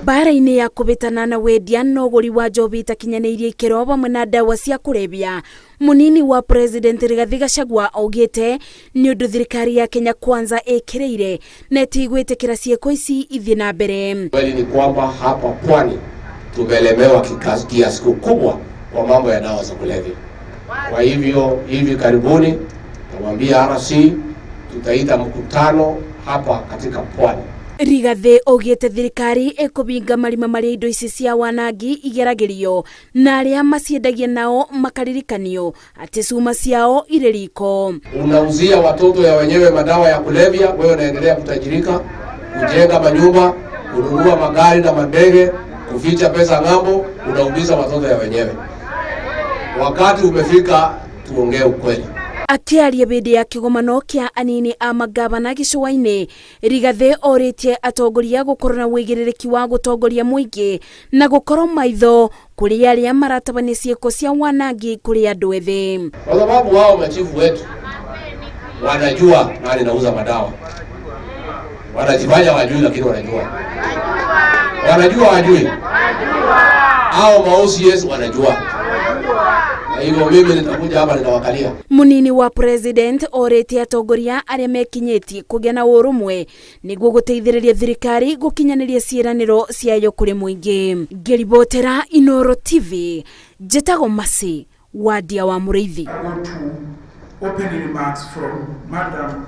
Bara-inĩ ya kũbĩtana na wendia na ũgũri wa njohi itakinyanĩirie ikĩro hamwe na ndawa cia kũrebia, munini wa President Gachagua augĩte nĩ ũndũ thirikari ya Kenya Kwanza ĩkĩrĩire na ĩtigwĩtĩkĩra ciĩko ici ithiĩ na mbere. Kweli ni kwamba hapa pwani tumelemewa kiasi kikubwa kwa mambo ya dawa za kulevya. Kwa hivyo hivi karibuni tumwambia RC tutaita mkutano hapa katika pwani. Rigathi augĩte thirikari ĩkũbinga marima marĩa indo ici cia wanangi igeragĩrio na arĩa maciendagia nao makaririkanio atĩ cuma ciao irĩ riko. Unauzia watoto ya wenyewe madawa ya kulevya, wewe unaendelea kutajirika, kujenga manyumba, kununua magari na mandege, kuficha pesa ng'ambo, unaumiza watoto ya wenyewe. Wakati umefika tuongee ukweli. Akiaria bĩndĩ ya kĩgomano kĩa anini a magavana gĩcua-inĩ, Rigathi orĩtie atongoria gũkorwo na wĩigĩrĩrĩki wa gũtongoria mũingĩ na gũkorwo maitho kũrĩ arĩa maratabania ciĩko cia wanangi kũrĩ andũ ethĩ. Kwa sababu wao machifu wetu wanajua nani anauza madawa. Wanajifanya wajui lakini wanajua. Wanajua wajui. Hao ma-OCS wanajua. Hivyo mimi nitakuja hapa nitawakalia. Munini wa President orĩtie atongoria arĩa mekinyĩtie kũgĩa na ũrũmwe nĩguo gũteithĩrĩria thirikari gũkinyanĩria ciĩranĩro ciayo kũrĩ mũingĩ. Ngĩribotera Inooro TV, njĩtagwo Masi wa Ndia wa Mũrĩithi. Opening remarks from Madam